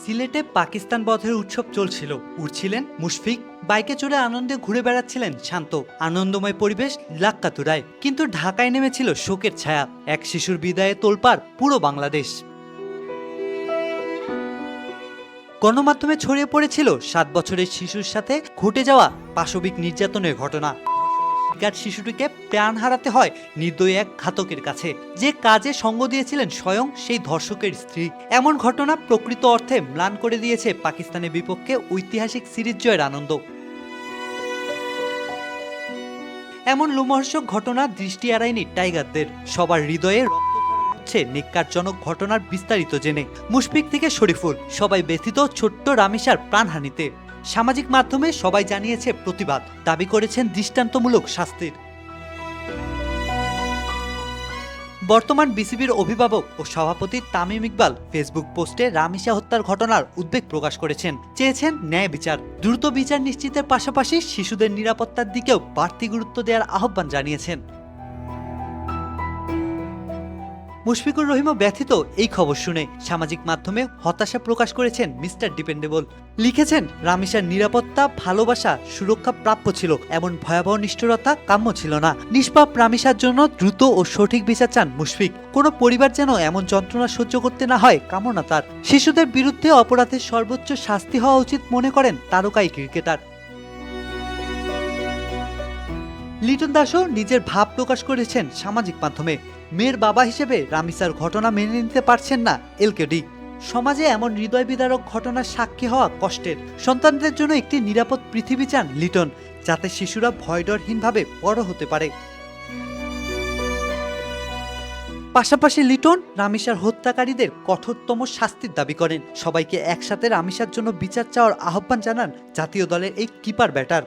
সিলেটে পাকিস্তান বধের উৎসব চলছিল। উঠছিলেন মুশফিক, বাইকে চড়ে আনন্দে ঘুরে বেড়াচ্ছিলেন শান্ত। আনন্দময় পরিবেশ লাক্কাতুরায়, কিন্তু ঢাকায় নেমেছিল শোকের ছায়া। এক শিশুর বিদায়ে তোলপাড় পুরো বাংলাদেশ। গণমাধ্যমে ছড়িয়ে পড়েছিল 7 বছরের শিশুর সাথে ঘটে যাওয়া পাশবিক নির্যাতনের ঘটনা। শিশুটিকে প্রাণ হারাতে হয় নির্দয়ী এক ঘাতকের কাছে, যে কাজে সঙ্গ দিয়েছিলেন স্বয়ং সেই ধর্ষকের স্ত্রী। এমন ঘটনা প্রকৃত অর্থে ম্লান করে দিয়েছে পাকিস্তানের বিপক্ষে ঐতিহাসিক সিরিজ জয়ের আনন্দ। এমন লোমহর্ষক ঘটনা দৃষ্টি এড়ায়নি টাইগারদের। সবার হৃদয়ে রক্ত হচ্ছে নিক্কারজনক ঘটনার বিস্তারিত জেনে। মুশফিক থেকে শরীফুল, সবাই ব্যথিত ছোট্ট রামিসার প্রাণহানিতে। সামাজিক মাধ্যমে সবাই জানিয়েছে প্রতিবাদ, দাবি করেছেন দৃষ্টান্তমূলক শাস্তির। বর্তমান বিসিবির অভিভাবক ও সভাপতি তামিম ইকবাল ফেসবুক পোস্টে রামিসা হত্যার ঘটনার উদ্বেগ প্রকাশ করেছেন। চেয়েছেন ন্যায় বিচার, দ্রুত বিচার নিশ্চিতের পাশাপাশি শিশুদের নিরাপত্তার দিকেও বাড়তি গুরুত্ব দেওয়ার আহ্বান জানিয়েছেন। মুশফিকুর রহিমও ব্যথিত এই খবর শুনে সামাজিক মাধ্যমে হতাশা প্রকাশ করেছেন মিস্টার ডিপেন্ডেবল। লিখেছেন, রামিসার নিরাপত্তা, ভালোবাসা, সুরক্ষা প্রাপ্য ছিল, এমন ভয়াবহ নিষ্ঠুরতা কাম্য ছিল না। নিষ্পাপ রামিসার জন্য দ্রুত ও সঠিক বিচার চান মুশফিক। কোনো পরিবার যেন এমন যন্ত্রণা সহ্য করতে না হয় কামনা তার। শিশুদের বিরুদ্ধে অপরাধের সর্বোচ্চ শাস্তি হওয়া উচিত মনে করেন তারকাই ক্রিকেটার। লিটন দাসও নিজের ভাব প্রকাশ করেছেন সামাজিক মাধ্যমে। মেয়ের বাবা হিসেবে রামিসার ঘটনা মেনে নিতে পারছেন না এলকেডি। সমাজে এমন হৃদয় বিদারক ঘটনার সাক্ষী হওয়া কষ্টের। সন্তানদের জন্য একটি নিরাপদ পৃথিবী চান লিটন, যাতে শিশুরা ভয়ডরহীনভাবে বড় হতে পারে। পাশাপাশি লিটন রামিসার হত্যাকারীদের কঠোরতম শাস্তির দাবি করেন। সবাইকে একসাথে রামিসার জন্য বিচার চাওয়ার আহ্বান জানান জাতীয় দলের এই কিপার ব্যাটার।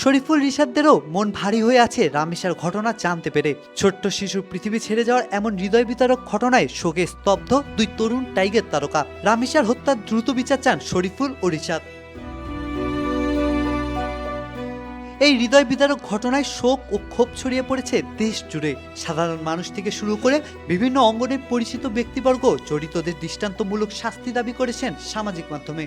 শরীফুল রিশাদদেরও মন ভারী হয়ে আছে রামিসার ঘটনা জানতে পেরে। ছোট্ট শিশুর পৃথিবী ছেড়ে যাওয়ার এমন হৃদয় বিতারক ঘটনায় শোকে স্তব্ধ দুই তরুণ টাইগার তারকা। রামিসার হত্যার দ্রুত বিচার চান শরীফুল ও রিশাদ। এই হৃদয় বিদারক ঘটনায় শোক ও ক্ষোভ ছড়িয়ে পড়েছে দেশ জুড়ে। সাধারণ মানুষ থেকে শুরু করে বিভিন্ন অঙ্গনের পরিচিত ব্যক্তিবর্গ জড়িতদের দৃষ্টান্তমূলক শাস্তি দাবি করেছেন সামাজিক মাধ্যমে।